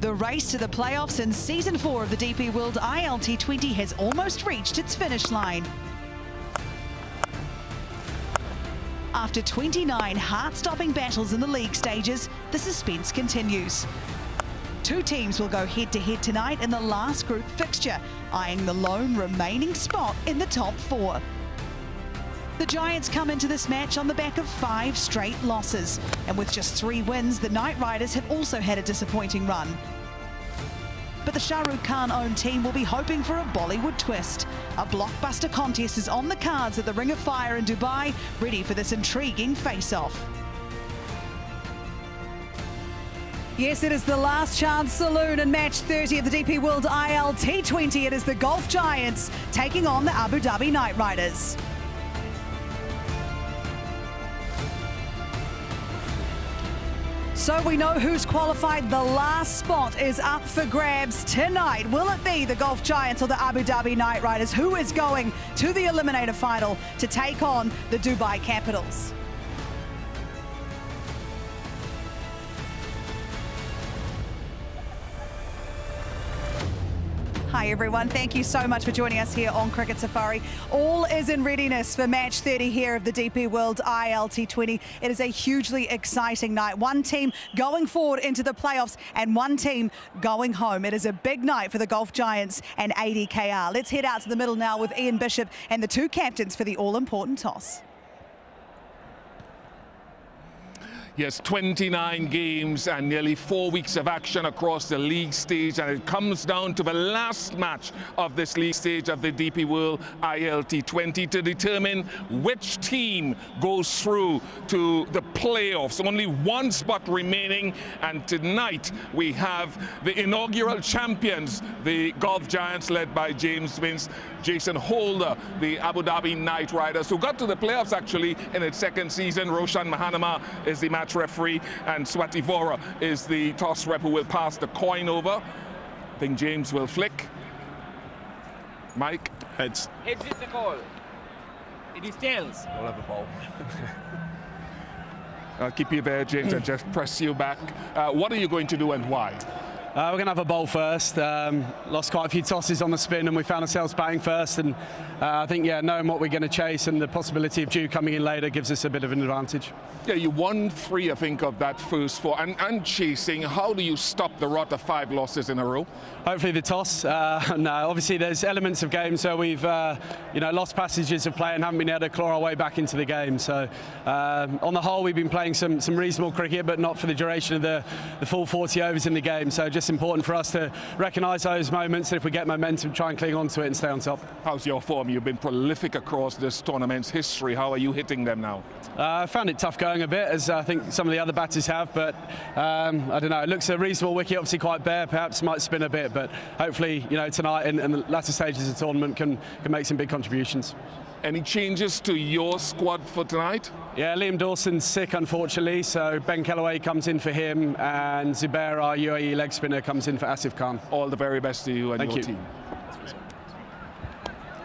The race to the playoffs in Season 4 of the DP World ILT20 has almost reached its finish line. After 29 heart-stopping battles in the league stages, the suspense continues. Two teams will go head-to-head tonight in the last group fixture, eyeing the lone remaining spot in the top 4. The Giants come into this match on the back of 5 straight losses, and with just 3 wins, the Knight Riders have also had a disappointing run. But the Shah Rukh Khan-owned team will be hoping for a Bollywood twist. A blockbuster contest is on the cards at the Ring of Fire in Dubai, ready for this intriguing face-off. Yes, it is the last chance saloon in match 30 of the DP World ILT20. It is the Golf Giants taking on the Abu Dhabi Knight Riders. So we know who's qualified. The last spot is up for grabs tonight. Will it be the Golf Giants or the Abu Dhabi Knight Riders? Who is going to the Eliminator Final to take on the Dubai Capitals? Hi everyone, thank you so much for joining us here on Cricket Safari. All is in readiness for match 30 here of the DP World ILT20. It is a hugely exciting night. One team going forward into the playoffs and one team going home. It is a big night for the Golf Giants and ADKR. Let's head out to the middle now with Ian Bishop and the 2 captains for the all-important toss. Yes, 29 games and nearly 4 weeks of action across the league stage, and it comes down to the last match of this league stage of the DP World ILT20 to determine which team goes through to the playoffs. Only one spot remaining, and tonight we have the inaugural champions, the Golf Giants, led by James Vince, Jason Holder, the Abu Dhabi Knight Riders, who got to the playoffs actually in its 2nd season. Roshan Mahanama is the match referee, and Swati Vora is the toss rep who will pass the coin over. I think James will flick. Mike? Heads. Heads is the call. It is tails. We'll have a ball. I'll keep you there, James, and just press you back. What are you going to do and why? We're going to have a bowl first. Lost quite a few tosses on the spin and we found ourselves batting first, and I think, yeah, knowing what we're going to chase and the possibility of Dew coming in later gives us a bit of an advantage. Yeah, you won 3, I think, of that first 4, and chasing. How do you stop the rot of 5 losses in a row? Hopefully the toss. No, obviously there's elements of games where we've lost passages of play and haven't been able to claw our way back into the game. So on the whole, we've been playing some reasonable cricket, but not for the duration of the full 40 overs in the game. So just important for us to recognise those moments, and if we get momentum, try and cling on to it and stay on top. How's your form? You've been prolific across this tournament's history. How are you hitting them now? I found it tough going a bit, as I think some of the other batters have, but I don't know, it looks a reasonable wicket, obviously quite bare, perhaps might spin a bit, but hopefully, tonight and the latter stages of the tournament can make some big contributions. Any changes to your squad for tonight? Yeah, Liam Dawson's sick, unfortunately, so Ben Kellaway comes in for him, and Zubair, our UAE leg spinner, comes in for Asif Khan. All the very best to you and your team.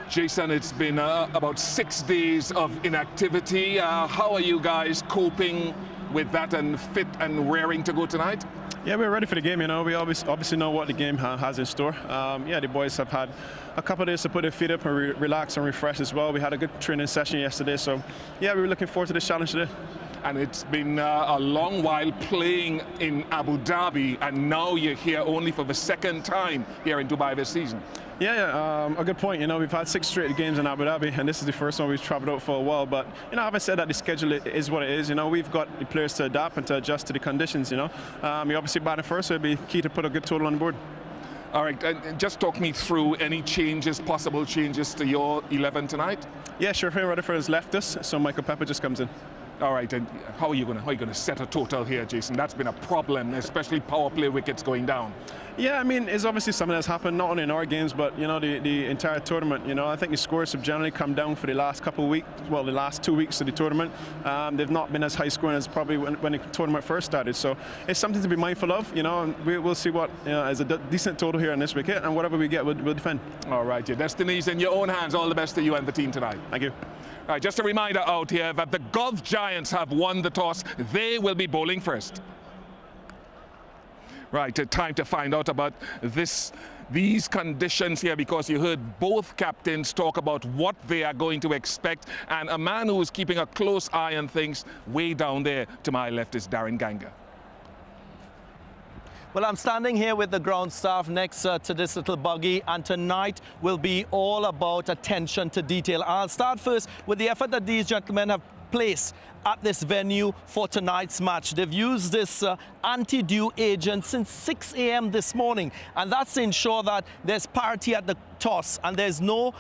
Jason, it's been about 6 days of inactivity. How are you guys coping with that and fit and raring to go tonight? Yeah, we're ready for the game. We obviously know what the game has in store. Yeah, the boys have had a couple of days to put their feet up and relax and refresh as well. We had a good training session yesterday, so yeah, we were looking forward to this challenge today. And it's been a long while playing in Abu Dhabi, and now you're here only for the 2nd time here in Dubai this season. Yeah, a good point. We've had 6 straight games in Abu Dhabi, and this is the first one we've travelled out for a while. But having said that, the schedule is what it is. We've got the players to adapt and to adjust to the conditions. You're obviously batting first, so it'd be key to put a good total on the board. All right, and just talk me through any possible changes to your 11 tonight. Yeah, sure. Rutherford has left us, so Michael Pepper just comes in. All right, and how are you going to set a total here, Jason? That's been a problem, especially power play wickets going down. Yeah, I mean, it's obviously something that's happened not only in our games, but the entire tournament. I think the scores have generally come down for the last couple of weeks. Well, the last 2 weeks of the tournament, they've not been as high scoring as probably when the tournament first started. So it's something to be mindful of. And we'll see what is a decent total here on this wicket, and whatever we get, we'll defend. All right, your destiny's in your own hands. All the best to you and the team tonight. Thank you. All right, just a reminder out here that the Golf Giants have won the toss. They will be bowling first. Right, time to find out about these conditions here, because you heard both captains talk about what they are going to expect, and a man who is keeping a close eye on things way down there to my left is Darren Ganga. Well, I'm standing here with the ground staff next to this little buggy, and tonight will be all about attention to detail. I'll start first with the effort that these gentlemen have placed at this venue for tonight's match. They've used this anti-dew agent since 6 a.m. this morning, and that's to ensure that there's parity at the toss and there's no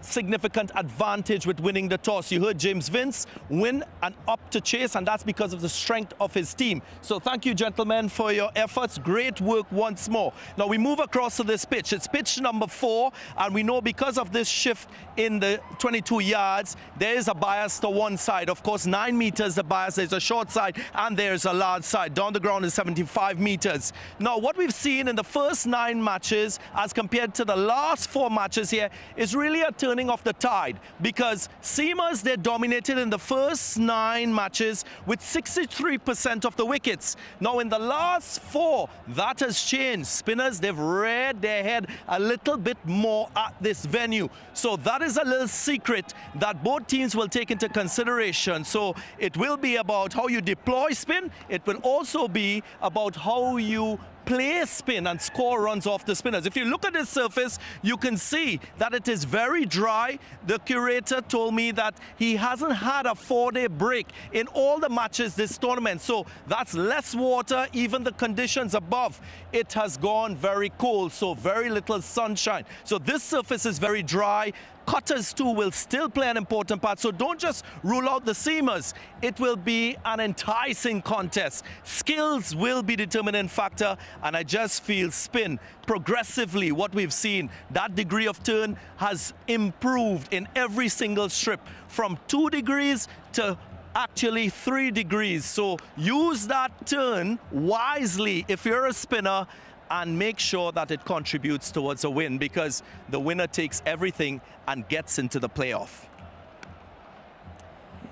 significant advantage with winning the toss. You heard James Vince win and up to chase, and that's because of the strength of his team. So thank you, gentlemen, for your efforts. Great work once more. Now we move across to this pitch. It's pitch number 4, and we know because of this shift in the 22 yards, there is a bias to one side. Of course, 9 meters the bias. There's a short side and there's a large side. Down the ground is 75 meters. Now, what we've seen in the first 9 matches as compared to the last 4 matches here is really a turning of the tide, because seamers, they dominated in the first 9 matches with 63% of the wickets. Now, in the last 4, that has changed. Spinners, they've reared their head a little bit more at this venue. So that is a little secret that both teams will take into consideration. So it will be about how you deploy spin. It will also be about how you play spin and score runs off the spinners. If you look at this surface, you can see that it is very dry. The curator told me that he hasn't had a 4-day break in all the matches this tournament. So that's less water. Even the conditions above, it has gone very cold, so very little sunshine. So this surface is very dry. Cutters too will still play an important part, so don't just rule out the seamers. It will be an enticing contest. Skills will be the determining factor, and I just feel spin progressively, what we've seen, that degree of turn has improved in every single strip from 2 degrees to actually 3 degrees. So use that turn wisely if you're a spinner, and make sure that it contributes towards a win, because the winner takes everything and gets into the playoff.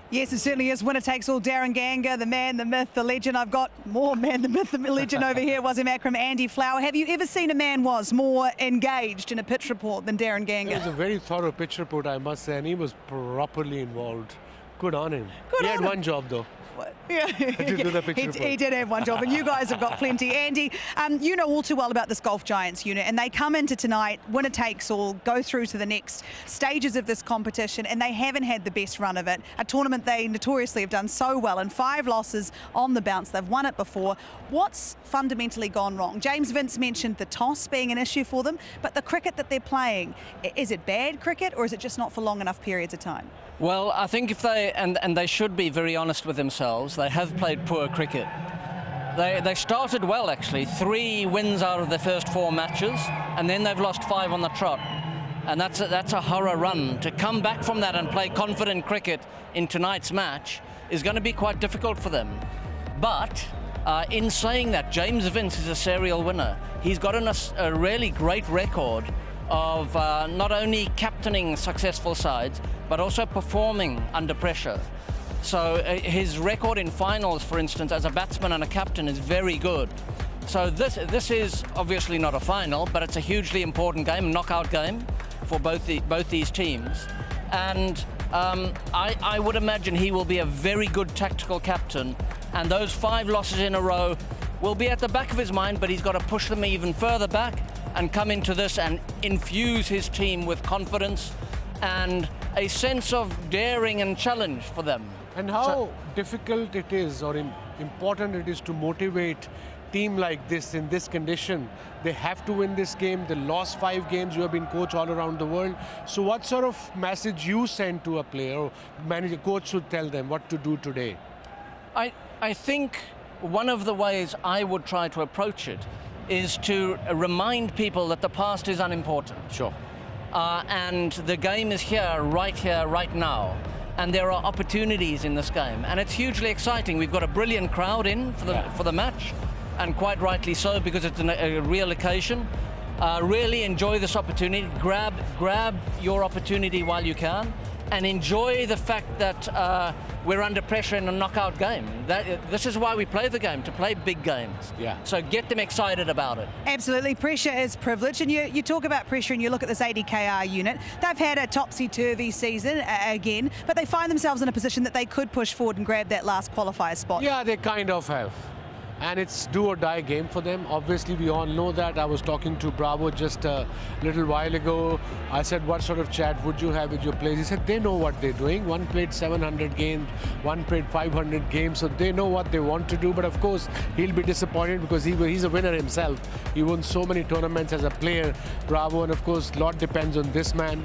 Yes, it certainly is. Winner takes all. Darren Ganga, the man, the myth, the legend. I've got more man, the myth, the legend over here. Wasim Akram, Andy Flower. Have you ever seen a man was more engaged in a pitch report than Darren Ganga? It was a very thorough pitch report, I must say, and he was properly involved. Good on him. He had one job, though. Yeah. He did have one job, and you guys have got plenty. Andy, you know all too well about this Golf Giants unit, and they come into tonight, winner takes all, go through to the next stages of this competition, and they haven't had the best run of it. A tournament they notoriously have done so well, and 5 losses on the bounce. They've won it before. What's fundamentally gone wrong? James Vince mentioned the toss being an issue for them, but the cricket that they're playing, is it bad cricket, or is it just not for long enough periods of time? Well, I think if they, and they should be very honest with themselves, they have played poor cricket. They started well, actually. 3 wins out of their first 4 matches, and then they've lost 5 on the trot. And that's a horror run. To come back from that and play confident cricket in tonight's match is going to be quite difficult for them. But in saying that, James Vince is a serial winner. He's got a really great record of not only captaining successful sides, but also performing under pressure. So his record in finals, for instance, as a batsman and a captain is very good. So this is obviously not a final, but it's a hugely important game, knockout game for both these teams. And I would imagine he will be a very good tactical captain, and those 5 losses in a row will be at the back of his mind, but he's got to push them even further back and come into this and infuse his team with confidence and a sense of daring and challenge for them. And how difficult it is, or important it is, to motivate a team like this in this condition. They have to win this game. They lost 5 games. You have been coach all around the world. So what sort of message you send to a player, or manager, coach should tell them what to do today? I think one of the ways I would try to approach it is to remind people that the past is unimportant. Sure. And the game is here, right now. And there are opportunities in this game. And it's hugely exciting. We've got a brilliant crowd in for the match, and quite rightly so, because it's a real occasion. Really enjoy this opportunity. Grab your opportunity while you can. and enjoy the fact that we're under pressure in a knockout game. This is why we play the game, to play big games. Yeah. So get them excited about it. Absolutely, pressure is privilege, and you talk about pressure and you look at this ADKR unit. They've had a topsy-turvy season again, but they find themselves in a position that they could push forward and grab that last qualifier spot. Yeah, they kind of have. And it's do or die game for them. Obviously, we all know that. I was talking to Bravo just a little while ago. I said, what sort of chat would you have with your players? He said, they know what they're doing. One played 700 games, one played 500 games, so they know what they want to do. But of course, he'll be disappointed because he's a winner himself. He won so many tournaments as a player, Bravo, and of course, a lot depends on this man.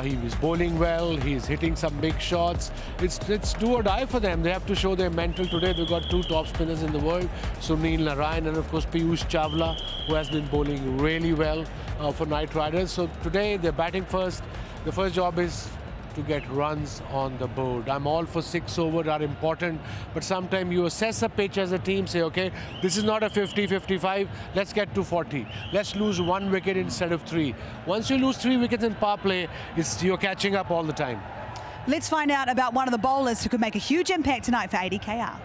He was bowling well, he's hitting some big shots. It's do or die for them. They have to show their mental today. They've got two top spinners in the world, Sunil Narayan and of course Piyush Chawla, who has been bowling really well for Knight Riders. So today they're batting first. The first job is to get runs on the board. I'm all for 6 overs are important, but sometimes you assess a pitch as a team, say, okay, this is not a 50-55, let's get to 40. Let's lose 1 wicket instead of 3. Once you lose 3 wickets in power play, you're catching up all the time. Let's find out about one of the bowlers who could make a huge impact tonight for ADKR.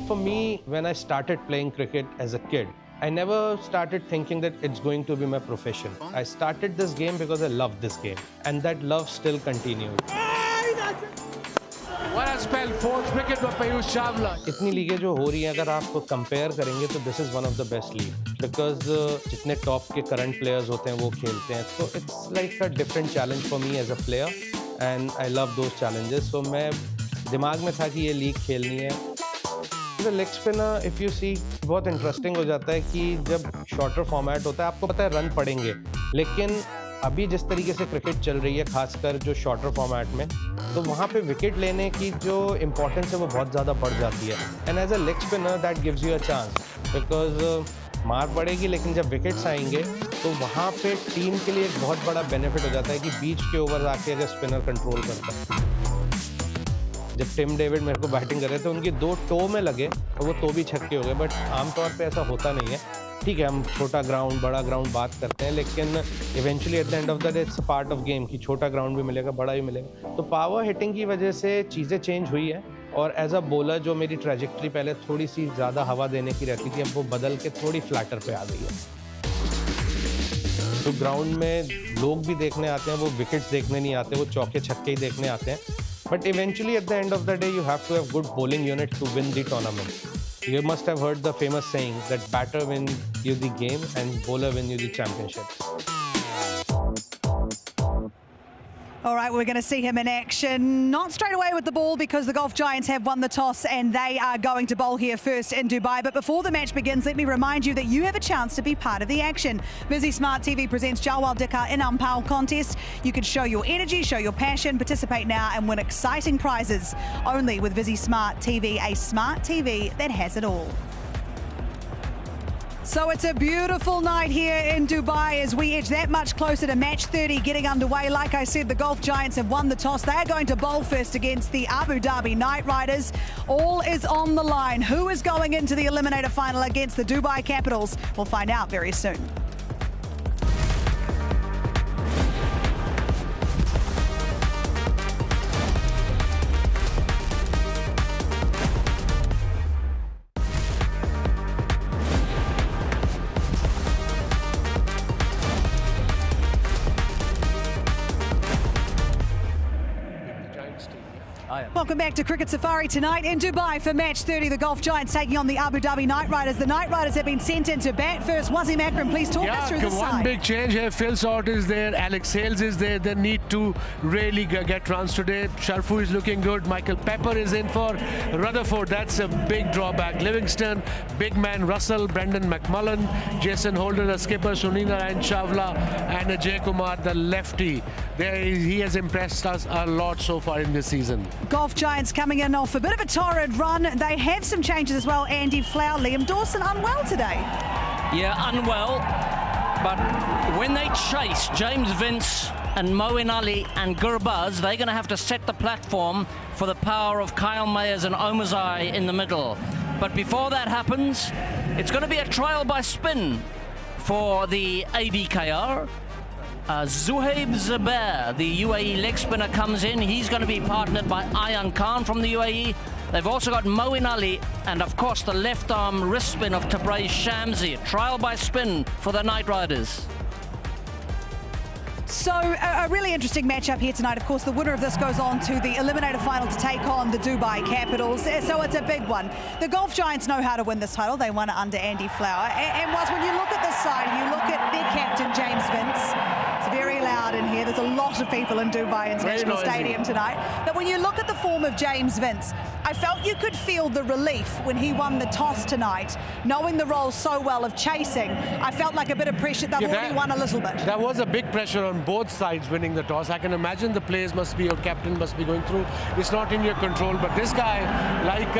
For me, when I started playing cricket as a kid, I never started thinking that it's going to be my profession. I started this game because I loved this game, and that love still continued. What a spell, 4th wicket for Piyush Chawla. इतनी लीगें जो हो रही हैं, अगर आपको compare करेंगे तो this is one of the best league because जितने टॉप के current players होते हैं वो खेलते हैं, तो it's like a different challenge for me as a player and I love those challenges. So मैं दिमाग में था कि ये लीग खेलनी है. The leg spinner, if you see, बहुत इंटरेस्टिंग हो जाता है कि जब शॉर्टर फॉर्मेट होता है आपको पता है रन पड़ेंगे, लेकिन अभी जिस तरीके से क्रिकेट चल रही है खासकर जो शॉर्टर फॉर्मेट में, तो वहाँ पे विकेट लेने की जो इम्पोर्टेंस है वो बहुत ज़्यादा बढ़ जाती है. And as a leg spinner that gives you a chance because मार पड़ेगी, लेकिन जब विकेट्स आएंगे तो वहाँ पे टीम के लिए एक बहुत बड़ा बेनिफिट हो जाता है कि बीच के ओवर आके अगर स्पिनर कंट्रोल करता है. जब टिम डेविड मेरे को बैटिंग कर रहे थे, उनकी 2 टो में लगे और वो तो भी छक्के हो गए, बट आमतौर पे ऐसा होता नहीं है. ठीक है, हम छोटा ग्राउंड बड़ा ग्राउंड बात करते हैं, लेकिन eventually at the end of the day it's part of game कि छोटा ग्राउंड भी मिलेगा, बड़ा भी मिलेगा. तो पावर हिटिंग की वजह से चीज़ें चेंज हुई है, और एज अ बॉलर जो मेरी ट्रैजेक्टरी पहले थोड़ी सी ज़्यादा हवा देने की रहती थी, अब वो बदल के थोड़ी फ्लैटर पे आ गई है. तो ग्राउंड में लोग भी देखने आते हैं, वो विकेट्स देखने नहीं आते, वो चौके छक्के ही देखने आते हैं. But eventually, at the end of the day, you have to have good bowling unit to win the tournament. You must have heard the famous saying that batter win you the game and bowler win you the championship. All right, we're going to see him in action. Not straight away with the ball because the Golf Giants have won the toss and they are going to bowl here first in Dubai. But before the match begins, let me remind you that you have a chance to be part of the action. Visi Smart TV presents Jalwal Dikar in Umpal contest. You can show your energy, show your passion, participate now and win exciting prizes. Only with Visi Smart TV, a smart TV that has it all. So it's a beautiful night here in Dubai as we edge that much closer to match 30 getting underway. Like I said, the Golf Giants have won the toss. They are going to bowl first against the Abu Dhabi Knight Riders. All is on the line. Who is going into the eliminator final against the Dubai Capitals? We'll find out very soon. Welcome back to Cricket Safari tonight in Dubai for match 30. The Golf Giants taking on the Abu Dhabi Knight Riders. The Knight Riders have been sent into bat first. Wasim Akram, please talk us through the side. One big change here. Phil Salt is there. Alex Hales is there. They need to really get runs today. Sharfu is looking good. Michael Pepper is in for Rutherford. That's a big drawback. Livingston, big man Russell, Brendan McMullen, Jason Holder, the skipper, Sunil Narayan Chawla, and Ajay Kumar, the lefty. He has impressed us a lot so far in this season. Golf Giants coming in off a bit of a torrid run. They have some changes as well. Andy Flower, Liam Dawson unwell today. Yeah, unwell. But when they chase James Vince and Moeen Ali and Gurbaz, they're going to have to set the platform for the power of Kyle Mayers and Omazai in the middle. But before that happens, it's going to be a trial by spin for the ADKR. Zuhaib Zubair, the UAE leg spinner, comes in. He's going to be partnered by Ayan Khan from the UAE. They've also got Moeen Ali and, of course, the left arm wrist spin of Tabraiz Shamsi. Trial by spin for the Night Riders. So a really interesting matchup here tonight. Of course, the winner of this goes on to the eliminator final to take on the Dubai Capitals. So it's a big one. The Golf Giants know how to win this title. They won it under Andy Flower. And whilst when you look at this side, you look at their captain, James Vince. It's very loud in here. There's a lot of people in Dubai International Stadium tonight. But when you look at the form of James Vince, I felt you could feel the relief when he won the toss tonight, knowing the role so well of chasing. I felt like a bit of pressure. They've already won a little bit. There was a big pressure on both sides winning the toss. I can imagine the players must be, your captain must be going through. It's not in your control, but this guy, like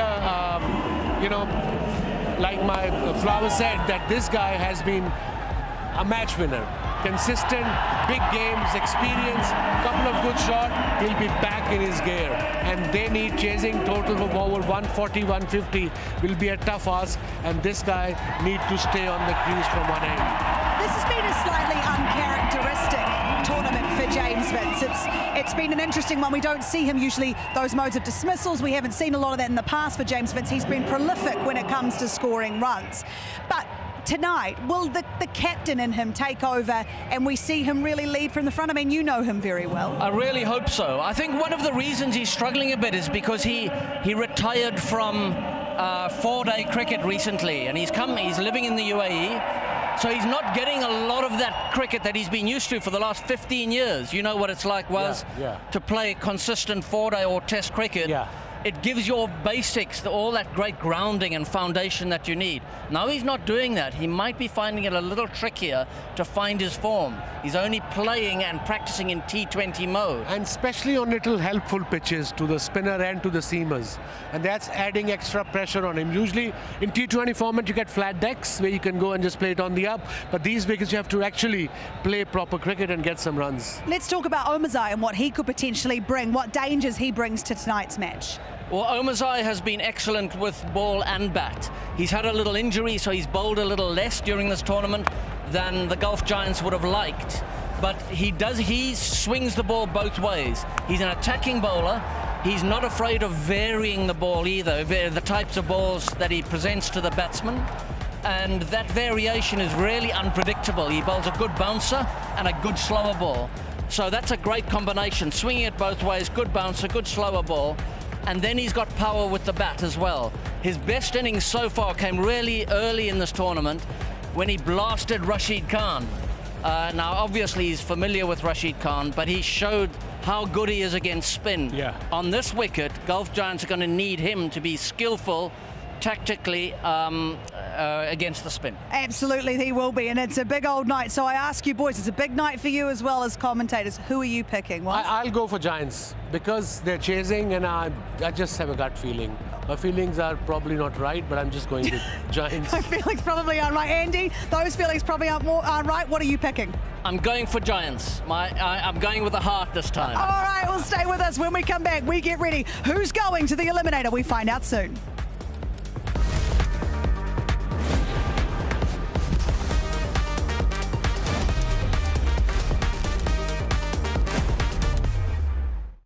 like my Flower said, that this guy has been a match winner. Consistent, big games, experience, couple of good shots, he'll be back in his gear. And they need chasing total of over 140, 150 will be a tough ask, and this guy need to stay on the crease from one end. This has been a slightly uncharacteristic tournament for James Vince. It's been an interesting one. We don't see him usually those modes of dismissals. We haven't seen a lot of that in the past for James Vince. He's been prolific when it comes to scoring runs. But tonight, will the captain in him take over and we see him really lead from the front? I mean, you know him very well. I really hope so. I think one of the reasons he's struggling a bit is because he retired from 4-day cricket recently, and he's living in the UAE. So he's not getting a lot of that cricket that he's been used to for the last 15 years. You know what it's like, to play consistent 4-day or test cricket. Yeah. It gives your basics, all that great grounding and foundation that you need. Now he's not doing that. He might be finding it a little trickier to find his form. He's only playing and practicing in T20 mode. And especially on little helpful pitches to the spinner and to the seamers. And that's adding extra pressure on him. Usually in T20 format you get flat decks where you can go and just play it on the up. But these wickets you have to actually play proper cricket and get some runs. Let's talk about Omarzai and what he could potentially bring, what dangers he brings to tonight's match. Well, Omarzai has been excellent with ball and bat. He's had a little injury, so he's bowled a little less during this tournament than the Golf Giants would have liked. But he swings the ball both ways. He's an attacking bowler. He's not afraid of varying the ball either, the types of balls that he presents to the batsman. And that variation is really unpredictable. He bowls a good bouncer and a good slower ball. So that's a great combination, swinging it both ways, good bouncer, good slower ball. And then he's got power with the bat as well. His best innings so far came really early in this tournament when he blasted Rashid Khan. Now, obviously, he's familiar with Rashid Khan, but he showed how good he is against spin. Yeah. On this wicket, Golf Giants are going to need him to be skillful tactically against the spin. Absolutely, he will be, and it's a big old night. So I ask you boys, it's a big night for you as well as commentators. Who are you picking? I'll go for Giants because they're chasing, and I just have a gut feeling. My feelings are probably not right, but I'm just going with Giants. My feelings probably aren't right. Andy, those feelings probably aren't right. What are you picking? I'm going for Giants. I'm going with the heart this time. All right, well, stay with us. When we come back, we get ready. Who's going to the eliminator? We find out soon.